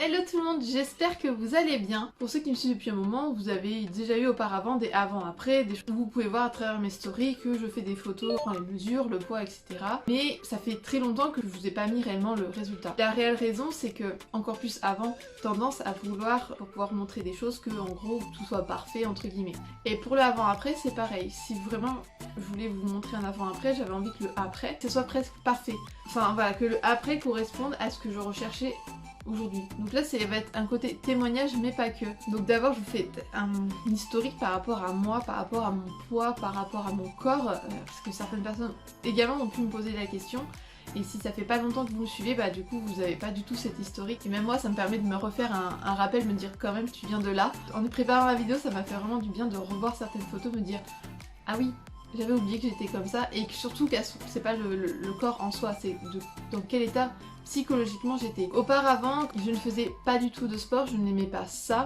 Hello tout le monde, j'espère que vous allez bien. Pour ceux qui me suivent depuis un moment, vous avez déjà eu auparavant des avant-après, des choses où vous pouvez voir à travers mes stories que je fais des photos, les mesures, le poids, etc. Mais ça fait très longtemps que je vous ai pas mis réellement le résultat. La réelle raison, c'est que, encore plus avant, tendance à vouloir pour pouvoir montrer des choses que, en gros, tout soit parfait, entre guillemets. Et pour le avant-après, c'est pareil. Si vraiment je voulais vous montrer un avant-après, j'avais envie que le après, ce soit presque parfait. Enfin voilà, que le après corresponde à ce que je recherchais aujourd'hui. Donc là, ça va être un côté témoignage, mais pas que. Donc d'abord, je vous fais un historique par rapport à moi, par rapport à mon poids, par rapport à mon corps, parce que certaines personnes également ont pu me poser la question. Et si ça fait pas longtemps que vous me suivez, bah du coup vous avez pas du tout cet historique. Et même moi ça me permet de me refaire un rappel, me dire quand même tu viens de là. En préparant la vidéo, ça m'a fait vraiment du bien de revoir certaines photos, me dire ah oui, j'avais oublié que j'étais comme ça, et que surtout c'est pas le corps en soi, c'est dans quel état psychologiquement j'étais. Auparavant, je ne faisais pas du tout de sport, je n'aimais pas ça.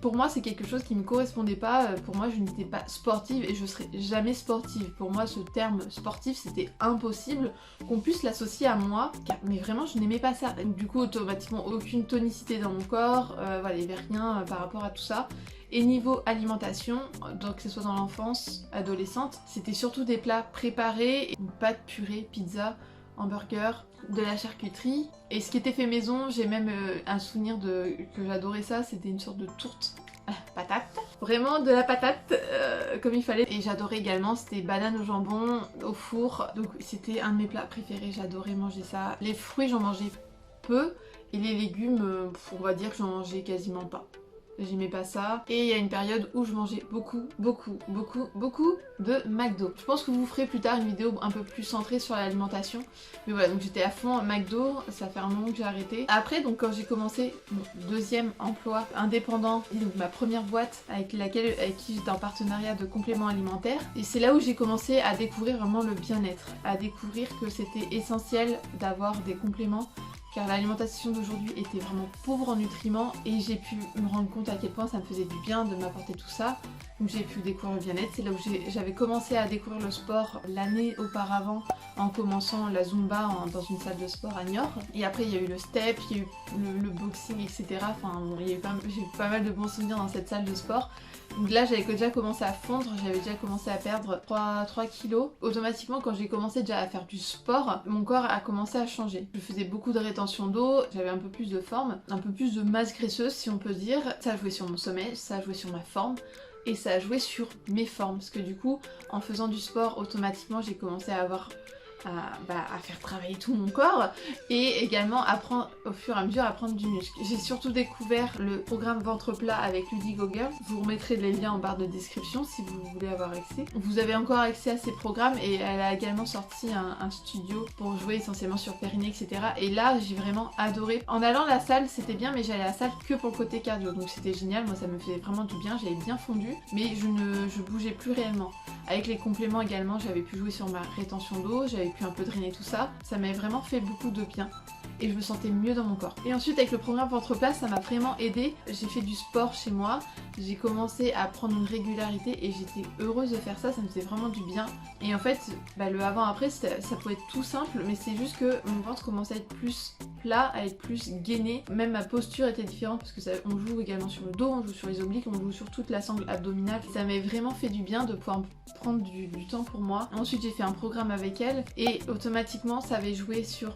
Pour moi, c'est quelque chose qui me correspondait pas. Pour moi, je n'étais pas sportive et je serais jamais sportive. Pour moi, ce terme sportif, c'était impossible qu'on puisse l'associer à moi, mais vraiment, je n'aimais pas ça. Du coup, automatiquement, aucune tonicité dans mon corps, voilà, il n'y avait rien par rapport à tout ça. Et niveau alimentation, donc que ce soit dans l'enfance, adolescente, c'était surtout des plats préparés, pâtes, purée, pizza, hamburger, de la charcuterie. Et ce qui était fait maison, j'ai même un souvenir que j'adorais ça, c'était une sorte de tourte patate. Vraiment de la patate comme il fallait. Et j'adorais également, c'était banane au jambon, au four. Donc c'était un de mes plats préférés, j'adorais manger ça. Les fruits, j'en mangeais peu. Et les légumes, on va dire que j'en mangeais quasiment pas. J'aimais pas ça. Et il y a une période où je mangeais beaucoup de McDo. Je pense que vous ferez plus tard une vidéo un peu plus centrée sur l'alimentation. Mais voilà, donc j'étais à fond McDo, ça fait un moment que j'ai arrêté. Après, donc quand j'ai commencé mon deuxième emploi indépendant, donc ma première boîte avec qui j'étais en partenariat de compléments alimentaires. Et c'est là où j'ai commencé à découvrir vraiment le bien-être. À découvrir que c'était essentiel d'avoir des compléments, car l'alimentation d'aujourd'hui était vraiment pauvre en nutriments et j'ai pu me rendre compte à quel point ça me faisait du bien de m'apporter tout ça. Donc j'ai pu découvrir le bien-être, c'est là où j'avais commencé à découvrir le sport l'année auparavant en commençant la Zumba dans une salle de sport à Niort. Et après il y a eu le step, il y a eu le boxing, etc. Enfin bon, j'ai eu pas mal de bons souvenirs dans cette salle de sport. Donc là j'avais déjà commencé à fondre, j'avais déjà commencé à perdre 3 kilos. Automatiquement quand j'ai commencé déjà à faire du sport, mon corps a commencé à changer. Je faisais beaucoup de rétention d'eau, j'avais un peu plus de forme, un peu plus de masse graisseuse si on peut dire. Ça a joué sur mon sommeil, ça a joué sur ma forme. Et ça a joué sur mes formes, parce que du coup, en faisant du sport, automatiquement, j'ai commencé à faire travailler tout mon corps et également apprendre au fur et à mesure à prendre du muscle. J'ai surtout découvert le programme ventre plat avec Ludigo Girl. Je vous remettrai les liens en barre de description si vous voulez avoir accès. Vous avez encore accès à ces programmes et elle a également sorti un studio pour jouer essentiellement sur périnée, etc. Et là j'ai vraiment adoré. En allant à la salle c'était bien, mais j'allais à la salle que pour le côté cardio, donc c'était génial. Moi ça me faisait vraiment du bien, j'avais bien fondu, mais je bougeais plus réellement. Avec les compléments également, j'avais pu jouer sur ma rétention d'eau, j'avais pu un peu drainer tout ça. Ça m'a vraiment fait beaucoup de bien et je me sentais mieux dans mon corps. Et ensuite avec le programme ventre plat, ça m'a vraiment aidé. J'ai fait du sport chez moi, j'ai commencé à prendre une régularité et j'étais heureuse de faire ça, ça me faisait vraiment du bien. Et en fait, le avant-après, ça pouvait être tout simple, mais c'est juste que mon ventre commençait à être plus plat, à être plus gainé. Même ma posture était différente parce que on joue également sur le dos, on joue sur les obliques, on joue sur toute la sangle abdominale. Ça m'a vraiment fait du bien de pouvoir prendre du temps pour moi. Ensuite j'ai fait un programme avec elle et automatiquement ça avait joué sur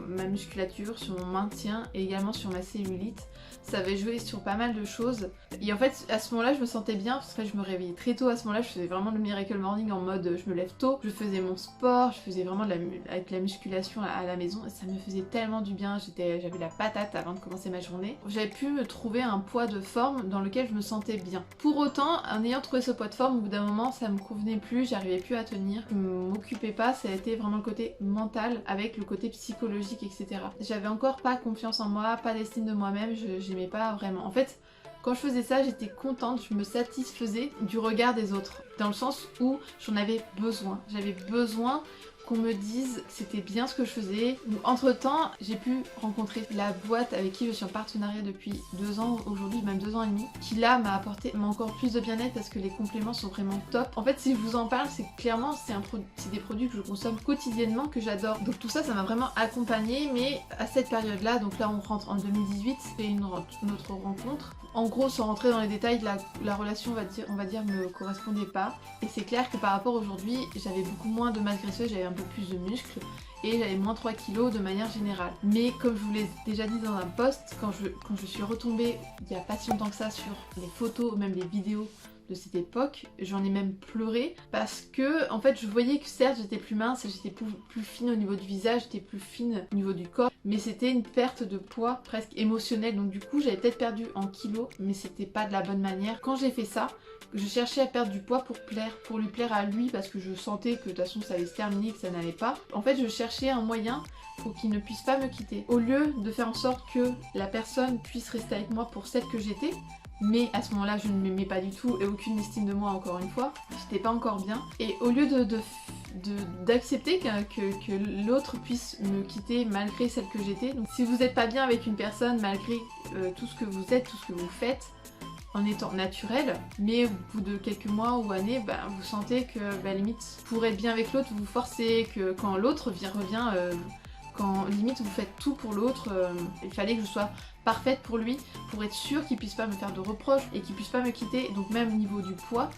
ma musculature, sur mon maintien et également sur ma cellulite. Ça avait joué sur pas mal de choses et en fait à ce moment-là je me sentais bien parce que je me réveillais très tôt. À ce moment-là je faisais vraiment le miracle morning en mode je me lève tôt, je faisais mon sport, je faisais vraiment avec la musculation à la maison et ça me faisait tellement du bien. J'avais la patate avant de commencer ma journée. J'avais pu me trouver un poids de forme dans lequel je me sentais bien. Pour autant, en ayant trouvé ce poids de forme, au bout d'un moment ça me convenait plus, j'arrivais plus à tenir, je m'occupais pas, ça a été vraiment le côté mental avec le côté psychologique, etc. J'avais encore pas confiance en moi, pas d'estime de moi-même, j'aimais pas vraiment. En fait, quand je faisais ça, j'étais contente, je me satisfaisais du regard des autres, dans le sens où j'en avais besoin. J'avais besoin qu'on me dise que c'était bien ce que je faisais. Entre temps, j'ai pu rencontrer la boîte avec qui je suis en partenariat depuis 2 ans aujourd'hui, même 2 ans et demi, qui là m'a apporté encore plus de bien-être parce que les compléments sont vraiment top. En fait, si je vous en parle, c'est que clairement c'est des produits que je consomme quotidiennement, que j'adore. Donc tout ça, ça m'a vraiment accompagnée, mais à cette période-là, donc là on rentre en 2018, c'est notre rencontre. En gros, sans rentrer dans les détails, la relation, on va dire, me correspondait pas. Et c'est clair que par rapport à aujourd'hui, j'avais beaucoup moins de masse graisseuse, j'avais un peu plus de muscles et j'avais moins 3 kilos de manière générale. Mais comme je vous l'ai déjà dit dans un post, quand je suis retombée il n'y a pas si longtemps que ça sur les photos, même les vidéos de cette époque, j'en ai même pleuré parce que en fait je voyais que certes j'étais plus mince, j'étais plus fine au niveau du visage, j'étais plus fine au niveau du corps, mais c'était une perte de poids presque émotionnelle, donc du coup j'avais peut-être perdu en kilos, mais c'était pas de la bonne manière. Quand j'ai fait ça, je cherchais à perdre du poids pour lui plaire à lui parce que je sentais que de toute façon ça allait se terminer, que ça n'allait pas. En fait je cherchais un moyen pour qu'il ne puisse pas me quitter. Au lieu de faire en sorte que la personne puisse rester avec moi pour celle que j'étais, mais à ce moment-là je ne m'aimais pas du tout et aucune estime de moi encore une fois, j'étais pas encore bien. Et au lieu d'accepter que l'autre puisse me quitter malgré celle que j'étais, donc si vous n'êtes pas bien avec une personne malgré tout ce que vous êtes, tout ce que vous faites, en étant naturel, mais au bout de quelques mois ou années, vous sentez que limite pour être bien avec l'autre vous forcez, que quand l'autre revient, quand limite vous faites tout pour l'autre, il fallait que je sois parfaite pour lui, pour être sûre qu'il puisse pas me faire de reproches et qu'il puisse pas me quitter. Donc même au niveau du poids,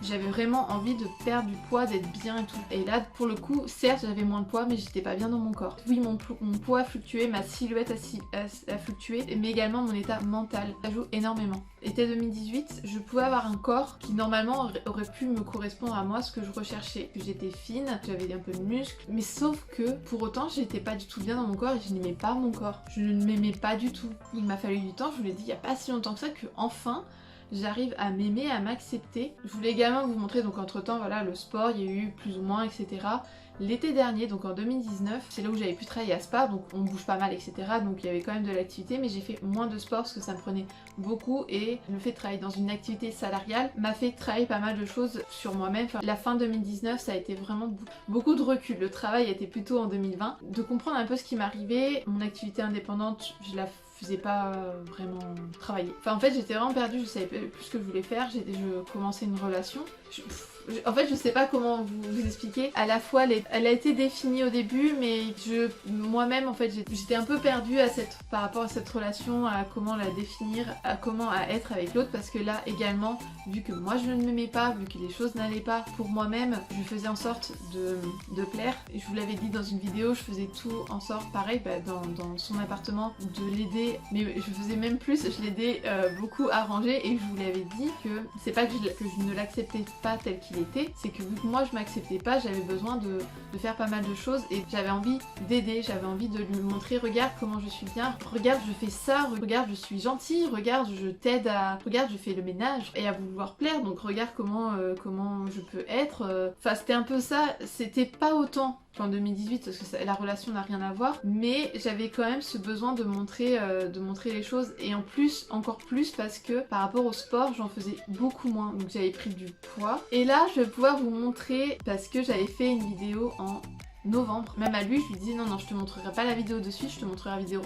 j'avais vraiment envie de perdre du poids, d'être bien et tout. Et là pour le coup, certes j'avais moins de poids mais j'étais pas bien dans mon corps. Oui, mon poids a fluctué, ma silhouette a fluctué, mais également mon état mental, ça joue énormément. Été 2018, je pouvais avoir un corps qui normalement aurait pu me correspondre à moi, ce que je recherchais. J'étais fine, j'avais un peu de muscles, mais sauf que pour autant j'étais pas du tout bien dans mon corps et je n'aimais pas mon corps. Je ne m'aimais pas du tout. Il m'a fallu du temps, je vous l'ai dit il y a pas si longtemps que ça, que enfin j'arrive à m'aimer, à m'accepter. Je voulais également vous montrer, donc entre temps voilà, le sport, il y a eu plus ou moins, etc. L'été dernier, donc en 2019, c'est là où j'avais pu travailler à Spa, donc on bouge pas mal, etc. Donc il y avait quand même de l'activité, mais j'ai fait moins de sport parce que ça me prenait beaucoup et le fait de travailler dans une activité salariale m'a fait travailler pas mal de choses sur moi-même. Enfin, la fin 2019, ça a été vraiment beaucoup de recul. Le travail était plutôt en 2020. De comprendre un peu ce qui m'arrivait, mon activité indépendante, je la faisais pas vraiment travailler. Enfin en fait j'étais vraiment perdue, je savais plus ce que je voulais faire, je commençais une relation. En fait je sais pas comment vous expliquer. À la fois elle a été définie au début mais moi-même en fait j'étais un peu perdue par rapport à cette relation, à comment la définir, à comment être avec l'autre, parce que là également vu que moi je ne m'aimais pas, vu que les choses n'allaient pas pour moi-même, je faisais en sorte de plaire. Je vous l'avais dit dans une vidéo, je faisais tout en sorte pareil dans son appartement, de l'aider, mais je faisais même plus, je l'aidais beaucoup à ranger. Et je vous l'avais dit que c'est pas que je ne l'acceptais pas tel qu'il était, c'est que vu que moi je m'acceptais pas, j'avais besoin de faire pas mal de choses et j'avais envie d'aider, j'avais envie de lui montrer regarde comment je suis bien, regarde je fais ça, regarde je suis gentille, regarde je t'aide regarde je fais le ménage, et à vouloir plaire, donc regarde comment je peux être. Enfin c'était un peu ça, c'était pas autant en 2018 parce que la relation n'a rien à voir, mais j'avais quand même ce besoin de montrer les choses, et en plus, encore plus parce que par rapport au sport j'en faisais beaucoup moins, donc j'avais pris du poids. Et là je vais pouvoir vous montrer, parce que j'avais fait une vidéo en novembre, même à lui je lui disais non je te montrerai pas la vidéo de suite, je te montrerai la vidéo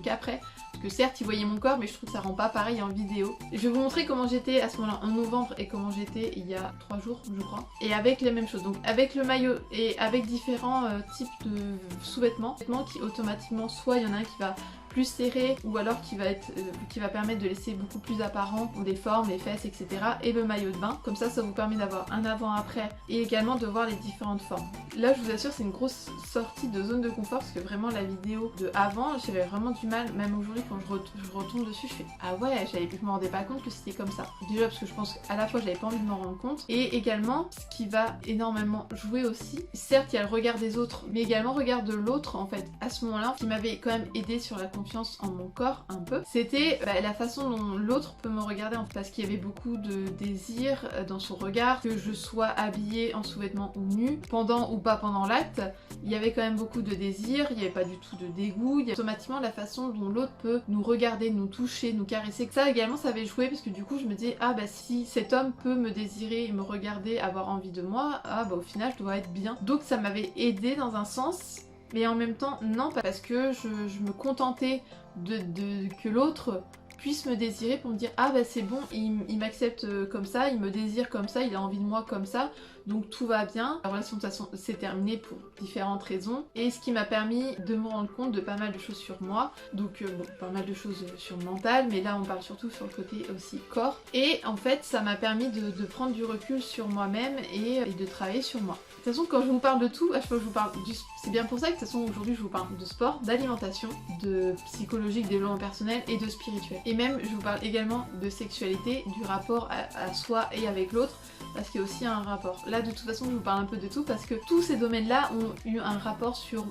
qu'après, parce que certes il voyait mon corps mais je trouve que ça rend pas pareil en vidéo. Je vais vous montrer comment j'étais à ce moment-là en novembre et comment j'étais il y a 3 jours je crois, et avec les mêmes choses, donc avec le maillot et avec différents types de sous-vêtements qui automatiquement, soit il y en a un qui va plus serré ou alors qui va permettre de laisser beaucoup plus apparent des formes, les fesses, etc. Et le maillot de bain, comme ça vous permet d'avoir un avant-après et également de voir les différentes formes. Là je vous assure c'est une grosse sortie de zone de confort parce que vraiment la vidéo de avant j'avais vraiment du mal, même aujourd'hui quand je retombe dessus je fais ah ouais, je me rendais pas compte que c'était comme ça. Déjà parce que je pense qu'à la fois j'avais pas envie de m'en rendre compte, et également ce qui va énormément jouer aussi, certes il y a le regard des autres mais également le regard de l'autre en fait à ce moment-là, qui m'avait quand même aidé sur la confiance en mon corps un peu, c'était la façon dont l'autre peut me regarder parce qu'il y avait beaucoup de désir dans son regard, que je sois habillée en sous-vêtements ou nue, pendant ou pas pendant l'acte, il y avait quand même beaucoup de désir, il n'y avait pas du tout de dégoût, il y a automatiquement la façon dont l'autre peut nous regarder, nous toucher, nous caresser. Ça également ça avait joué parce que du coup je me disais ah bah si cet homme peut me désirer, me regarder, avoir envie de moi, ah bah au final je dois être bien. Donc ça m'avait aidé dans un sens, mais en même temps non, parce que je me contentais que l'autre puisse me désirer pour me dire ah bah c'est bon, il m'accepte comme ça, il me désire comme ça, il a envie de moi comme ça, donc tout va bien. La relation de toute façon s'est terminée pour différentes raisons, et ce qui m'a permis de me rendre compte de pas mal de choses sur moi, donc bon, pas mal de choses sur le mental, mais là on parle surtout sur le côté aussi corps, et en fait ça m'a permis de prendre du recul sur moi-même et de travailler sur moi. De toute façon quand je vous parle de tout, à chaque fois que je vous parle du... C'est bien pour ça que de toute façon aujourd'hui je vous parle de sport, d'alimentation, de psychologique, développement personnel et de spirituel. Et même je vous parle également de sexualité, du rapport à soi et avec l'autre, parce qu'il y a aussi un rapport. Là de toute façon je vous parle un peu de tout parce que tous ces domaines-là ont eu un rapport sur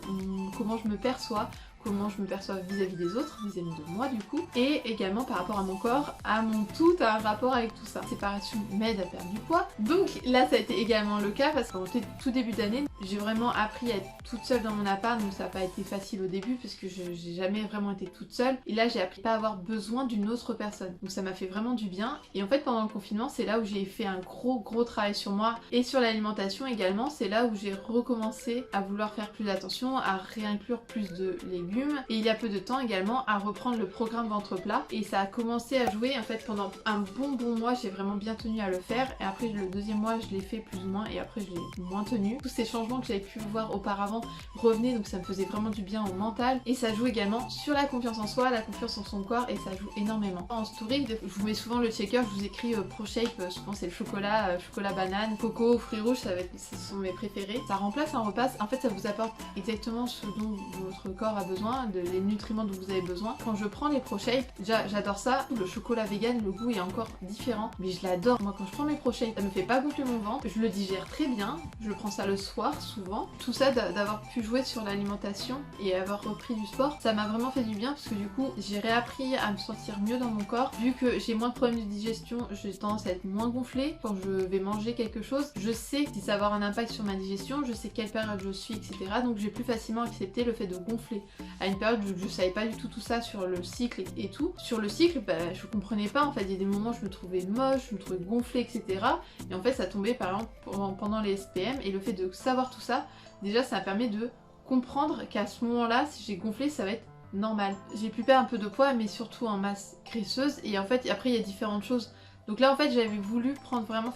comment je me perçois, comment je me perçois vis-à-vis des autres, vis-à-vis de moi du coup, et également par rapport à mon corps, à mon tout, a un rapport avec tout ça. La séparation m'aide à perdre du poids, donc là ça a été également le cas parce qu'en tout début d'année, j'ai vraiment appris à être toute seule dans mon appart, donc ça n'a pas été facile au début parce que j'ai jamais vraiment été toute seule, et là j'ai appris à pas avoir besoin d'une autre personne, donc ça m'a fait vraiment du bien. Et en fait pendant le confinement c'est là où j'ai fait un gros travail sur moi et sur l'alimentation également, c'est là où j'ai recommencé à vouloir faire plus attention, à réinclure plus de légumes, et il y a peu de temps également à reprendre le programme ventre plat, et ça a commencé à jouer en fait pendant un bon mois, j'ai vraiment bien tenu à le faire, et après le deuxième mois je l'ai fait plus ou moins, et après je l'ai moins tenu. Tous ces changements que j'avais pu voir auparavant revenaient, donc ça me faisait vraiment du bien au mental, et ça joue également sur la confiance en soi, la confiance en son corps, et ça joue énormément. En story, je vous mets souvent le checker, je vous écris ProShape, souvent c'est le chocolat, chocolat banane, coco, fruits rouges, ce sont mes préférés. Ça remplace un repas, en fait ça vous apporte exactement ce dont votre corps a besoin, les nutriments dont vous avez besoin. Quand je prends les ProShape, déjà j'adore ça, le chocolat vegan, le goût est encore différent, mais je l'adore. Moi quand je prends mes ProShape, ça me fait pas gonfler mon ventre, je le digère très bien, je prends ça le soir souvent. Tout ça d'avoir pu jouer sur l'alimentation et avoir repris du sport, ça m'a vraiment fait du bien parce que du coup j'ai réappris à me sentir mieux dans mon corps. Vu que j'ai moins de problèmes de digestion, j'ai tendance à être moins gonflée quand je vais manger quelque chose. Je sais si ça va avoir un impact sur ma digestion, je sais quelle période je suis, etc. Donc j'ai plus facilement accepté le fait de gonfler. À une période où je savais pas du tout ça sur le cycle et tout. Sur le cycle, bah, je comprenais pas en fait, il y a des moments où je me trouvais moche, je me trouvais gonflée, etc. Et en fait ça tombait par exemple pendant les SPM, et le fait de savoir tout ça, déjà ça m'a permis de comprendre qu'à ce moment-là, si j'ai gonflé, ça va être normal. J'ai pu perdre un peu de poids, mais surtout en masse graisseuse, et en fait après il y a différentes choses. Donc là en fait j'avais voulu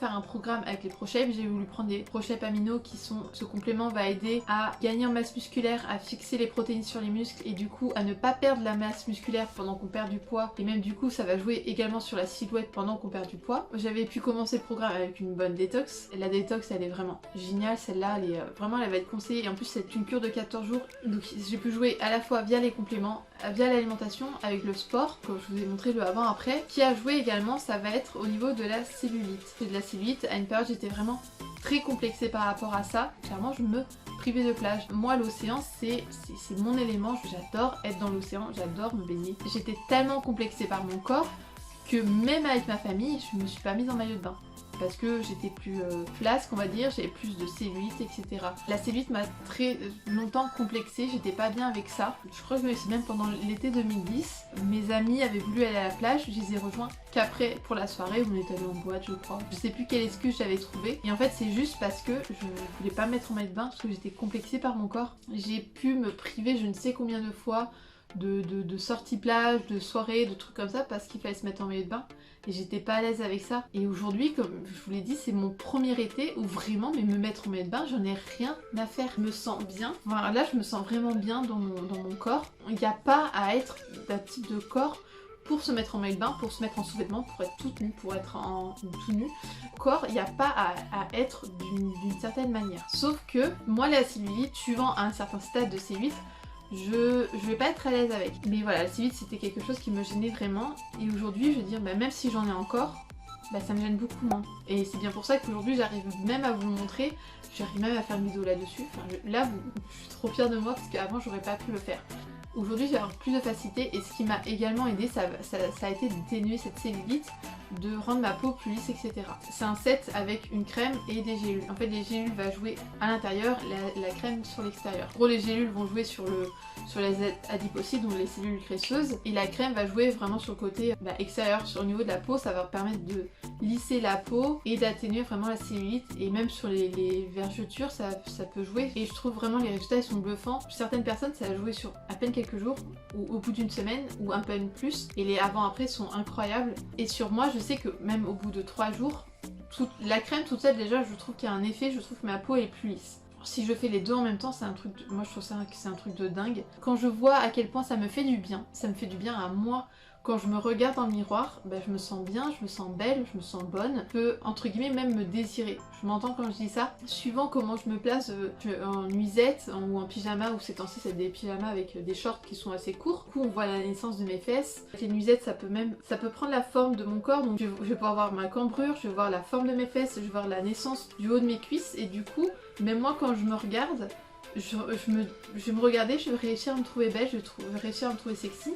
faire un programme avec les ProShape, j'ai voulu prendre des ProShape Amino qui sont, ce complément va aider à gagner en masse musculaire, à fixer les protéines sur les muscles et du coup à ne pas perdre la masse musculaire pendant qu'on perd du poids, et même du coup ça va jouer également sur la silhouette pendant qu'on perd du poids. J'avais pu commencer le programme avec une bonne détox, et la détox elle est vraiment géniale, celle-là elle est vraiment, elle va être conseillée, et en plus c'est une cure de 14 jours, donc j'ai pu jouer à la fois via les compléments, via l'alimentation, avec le sport, comme je vous ai montré le avant-après. Qui a joué également, ça va être au niveau de la cellulite. De la cellulite, à une période j'étais vraiment très complexée par rapport à ça, clairement je me privais de plage. Moi l'océan c'est mon élément, j'adore être dans l'océan, j'adore me baigner. J'étais tellement complexée par mon corps que même avec ma famille, je me suis pas mise en maillot de bain. Parce que j'étais plus flasque on va dire, j'avais plus de cellulite, etc. La cellulite m'a très longtemps complexée, j'étais pas bien avec ça. Je crois que c'est même pendant l'été 2010, mes amis avaient voulu aller à la plage, je les ai rejoints qu'après pour la soirée où on est allé en boîte je crois. Je sais plus quelle excuse j'avais trouvé, et en fait c'est juste parce que je voulais pas me mettre en maillot de bain parce que j'étais complexée par mon corps. J'ai pu me priver je ne sais combien de fois de sorties plage, de soirées, de trucs comme ça parce qu'il fallait se mettre en maillot de bain. Et j'étais pas à l'aise avec ça. Et aujourd'hui, comme je vous l'ai dit, c'est mon premier été où vraiment, mais me mettre en maillot de bain, j'en ai rien à faire. Je me sens bien. Voilà, là, je me sens vraiment bien dans mon corps. Il n'y a pas à être d'un type de corps pour se mettre en maillot de bain, pour se mettre en sous-vêtements, pour être toute nue, pour être tout nu. Corps, il n'y a pas à être d'une certaine manière. Sauf que moi, la cellulite, suivant un certain stade de cellulite, je vais pas être à l'aise avec. Mais voilà, la cellulite c'était quelque chose qui me gênait vraiment, et aujourd'hui je veux dire, bah, même si j'en ai encore, bah, ça me gêne beaucoup moins. Et c'est bien pour ça qu'aujourd'hui j'arrive même à vous le montrer, j'arrive même à faire une vidéo là-dessus. Enfin, là, je suis trop fière de moi parce qu'avant j'aurais pas pu le faire. Aujourd'hui j'ai avoir plus de facilité, et ce qui m'a également aidé ça a été d'atténuer cette cellulite de rendre ma peau plus lisse, etc. C'est un set avec une crème et des gélules. En fait les gélules vont jouer à l'intérieur, la crème sur l'extérieur. En gros les gélules vont jouer sur les adipocytes, donc les cellules graisseuses, et la crème va jouer vraiment sur le côté extérieur, sur le niveau de la peau. Ça va permettre de lisser la peau et d'atténuer vraiment la cellulite, et même sur les vergetures ça peut jouer, et je trouve vraiment les résultats ils sont bluffants. Certaines personnes ça a joué sur à peine quelques jours ou au bout d'une semaine ou un peu plus, et les avant-après sont incroyables. Et sur moi je sais que même au bout de 3 jours, la crème toute seule déjà je trouve qu'il y a un effet, je trouve que ma peau est plus lisse. Si je fais les deux en même temps, c'est un truc moi je trouve ça que c'est un truc de dingue. Quand je vois à quel point ça me fait du bien, ça me fait du bien à moi. Quand je me regarde dans le miroir, je me sens bien, je me sens belle, je me sens bonne. Je peux, entre guillemets, même me désirer. Je m'entends quand je dis ça. Suivant comment je me place, en nuisette ou en pyjama, ou ces temps-ci c'est des pyjamas avec des shorts qui sont assez courts. Du coup on voit la naissance de mes fesses. Les nuisettes ça peut prendre la forme de mon corps, donc je vais pouvoir voir ma cambrure, je vais voir la forme de mes fesses, je vais voir la naissance du haut de mes cuisses, et du coup, même moi quand je me regarde, je vais me regarder, je vais réussir à me trouver belle, je vais réussir à me trouver sexy.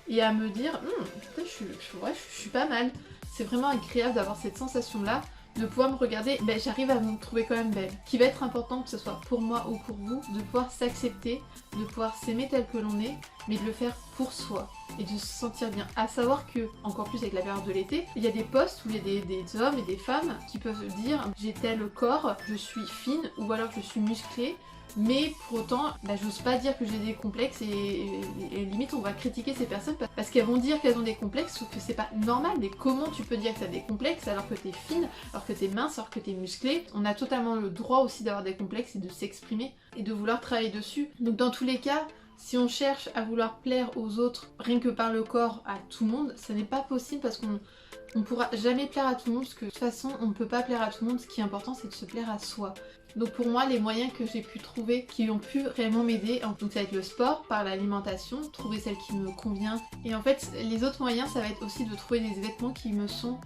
Et à me dire, putain, je suis pas mal. C'est vraiment agréable d'avoir cette sensation-là, de pouvoir me regarder, j'arrive à me trouver quand même belle. Ce qui va être important, que ce soit pour moi ou pour vous, de pouvoir s'accepter, de pouvoir s'aimer tel que l'on est, mais de le faire pour soi et de se sentir bien. À savoir que, encore plus avec la période de l'été, il y a des posts où il y a des hommes et des femmes qui peuvent dire j'ai tel corps, je suis fine ou alors je suis musclée. Mais pour autant, j'ose pas dire que j'ai des complexes, et limite on va critiquer ces personnes parce qu'elles vont dire qu'elles ont des complexes, sauf que c'est pas normal. Mais comment tu peux dire que t'as des complexes alors que t'es fine, alors que t'es mince, alors que t'es musclée? On a totalement le droit aussi d'avoir des complexes et de s'exprimer et de vouloir travailler dessus. Donc dans tous les cas, si on cherche à vouloir plaire aux autres rien que par le corps à tout le monde, ça n'est pas possible, parce qu'on pourra jamais plaire à tout le monde, parce que de toute façon on ne peut pas plaire à tout le monde. Ce qui est important c'est de se plaire à soi. Donc pour moi, les moyens que j'ai pu trouver qui ont pu réellement m'aider, donc ça va être le sport, par l'alimentation, trouver celle qui me convient. Et en fait, les autres moyens, ça va être aussi de trouver des vêtements qui me sont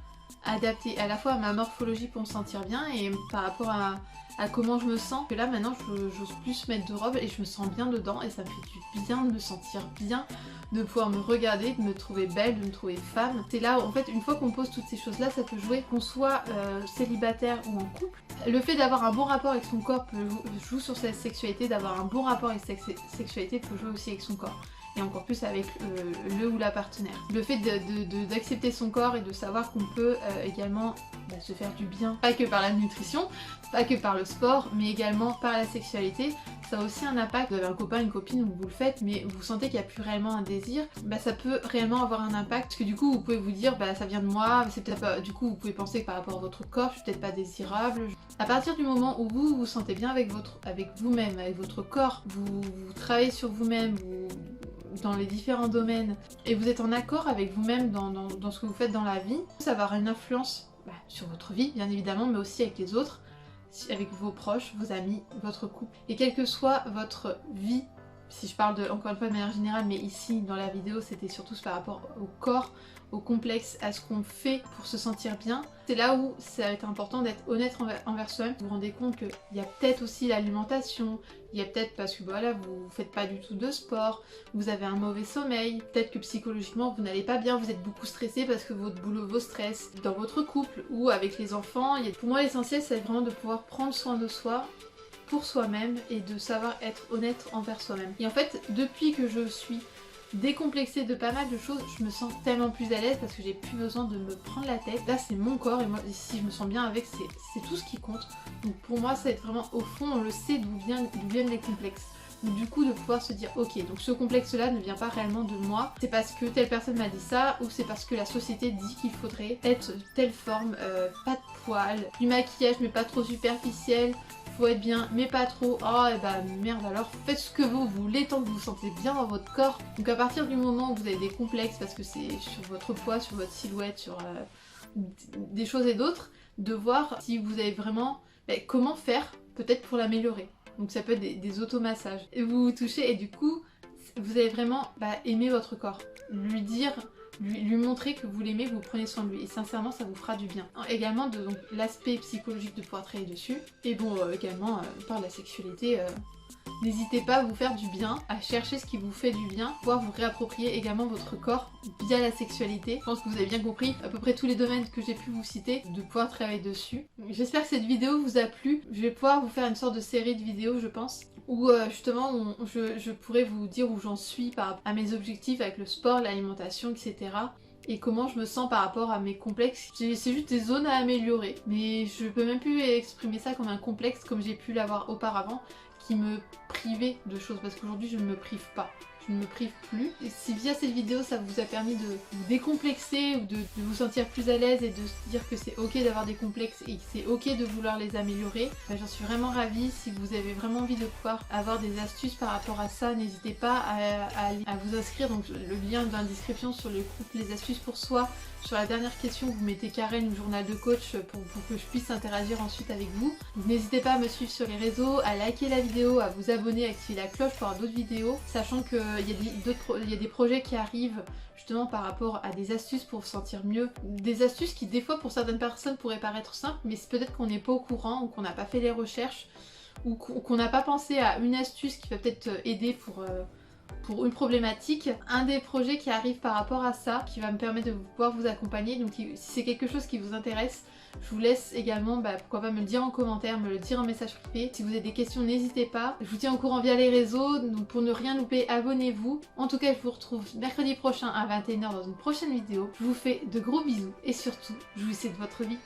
adaptés à la fois à ma morphologie pour me sentir bien, et par rapport à comment je me sens. Que là maintenant, j'ose plus mettre de robe et je me sens bien dedans, et ça me fait du bien de me sentir bien, de pouvoir me regarder, de me trouver belle, de me trouver femme. C'est là où, en fait, une fois qu'on pose toutes ces choses-là, ça peut jouer, qu'on soit célibataire ou en couple. Le fait d'avoir un bon rapport avec son corps joue sur sa sexualité, d'avoir un bon rapport avec sa sexualité peut jouer aussi avec son corps. Et encore plus avec le ou la partenaire. Le fait d'accepter son corps et de savoir qu'on peut également se faire du bien, pas que par la nutrition, pas que par le sport, mais également par la sexualité, ça a aussi un impact. Vous avez un copain, une copine, vous le faites, mais vous sentez qu'il n'y a plus réellement un désir, ça peut réellement avoir un impact, parce que du coup vous pouvez vous dire ça vient de moi, c'est peut-être pas... Du coup vous pouvez penser que par rapport à votre corps, je suis peut-être pas désirable. À partir du moment où vous vous sentez bien avec vous-même, avec votre corps, vous travaillez sur vous-même, dans les différents domaines, et vous êtes en accord avec vous-même dans ce que vous faites dans la vie, ça va avoir une influence sur votre vie bien évidemment, mais aussi avec les autres, avec vos proches, vos amis, votre couple. Et quelle que soit votre vie, si je parle encore une fois de manière générale, mais ici dans la vidéo c'était surtout par rapport au corps, au complexe, à ce qu'on fait pour se sentir bien, c'est là où ça va être important d'être honnête envers soi-même. Vous vous rendez compte qu'il y a peut-être aussi l'alimentation, il y a peut-être parce que voilà, vous faites pas du tout de sport, vous avez un mauvais sommeil, peut-être que psychologiquement vous n'allez pas bien, vous êtes beaucoup stressé parce que votre boulot vous stresse, dans votre couple ou avec les enfants. Pour moi l'essentiel c'est vraiment de pouvoir prendre soin de soi pour soi-même et de savoir être honnête envers soi-même. Et en fait, depuis que je suis décomplexée de pas mal de choses, je me sens tellement plus à l'aise parce que j'ai plus besoin de me prendre la tête. Là c'est mon corps, et moi si je me sens bien avec, c'est tout ce qui compte. Donc pour moi ça va être vraiment, au fond on le sait d'où viennent les complexes. Donc du coup de pouvoir se dire ok, donc ce complexe là ne vient pas réellement de moi, c'est parce que telle personne m'a dit ça, ou c'est parce que la société dit qu'il faudrait être telle forme, pas de poils, du maquillage mais pas trop superficiel, faut être bien mais pas trop. Oh et merde, alors faites ce que vous voulez tant que vous vous sentez bien dans votre corps. Donc à partir du moment où vous avez des complexes parce que c'est sur votre poids, sur votre silhouette, sur des choses et d'autres, de voir si vous avez vraiment comment faire peut-être pour l'améliorer. Donc ça peut être des automassages. Et vous vous touchez et du coup vous allez vraiment aimer votre corps, lui dire, lui montrer que vous l'aimez, que vous prenez soin de lui, et sincèrement ça vous fera du bien. Également donc l'aspect psychologique de pouvoir travailler dessus, et bon également par la sexualité, N'hésitez pas à vous faire du bien, à chercher ce qui vous fait du bien, pouvoir vous réapproprier également votre corps via la sexualité. Je pense que vous avez bien compris à peu près tous les domaines que j'ai pu vous citer, de pouvoir travailler dessus. J'espère que cette vidéo vous a plu. Je vais pouvoir vous faire une sorte de série de vidéos, je pense, où justement je pourrais vous dire où j'en suis par rapport à mes objectifs avec le sport, l'alimentation, etc. Et comment je me sens par rapport à mes complexes. C'est juste des zones à améliorer, mais je peux même plus exprimer ça comme un complexe comme j'ai pu l'avoir auparavant, qui me privait de choses, parce qu'aujourd'hui je ne me prive pas. Je ne me prive plus. Et si via cette vidéo ça vous a permis de vous décomplexer ou de vous sentir plus à l'aise et de se dire que c'est ok d'avoir des complexes et que c'est ok de vouloir les améliorer, bah, j'en suis vraiment ravie. Si vous avez vraiment envie de pouvoir avoir des astuces par rapport à ça, n'hésitez pas à vous inscrire. Donc le lien dans la description sur le groupe Les Astuces pour Soi. Sur la dernière question, vous mettez Karen ou journal de coach pour que je puisse interagir ensuite avec vous. N'hésitez pas à me suivre sur les réseaux, à liker la vidéo, à vous abonner, à activer la cloche pour avoir d'autres vidéos, sachant qu'il y a des projets qui arrivent justement par rapport à des astuces pour se sentir mieux. Des astuces qui des fois pour certaines personnes pourraient paraître simples, mais c'est peut-être qu'on n'est pas au courant ou qu'on n'a pas fait les recherches ou qu'on n'a pas pensé à une astuce qui va peut-être aider pour une problématique. Un des projets qui arrive par rapport à ça, qui va me permettre de pouvoir vous accompagner, donc si c'est quelque chose qui vous intéresse, je vous laisse également, pourquoi pas me le dire en commentaire, me le dire en message privé. Si vous avez des questions, n'hésitez pas. Je vous tiens au courant via les réseaux, donc pour ne rien louper, abonnez-vous. En tout cas, je vous retrouve mercredi prochain à 21h dans une prochaine vidéo. Je vous fais de gros bisous et surtout, jouissez de votre vie.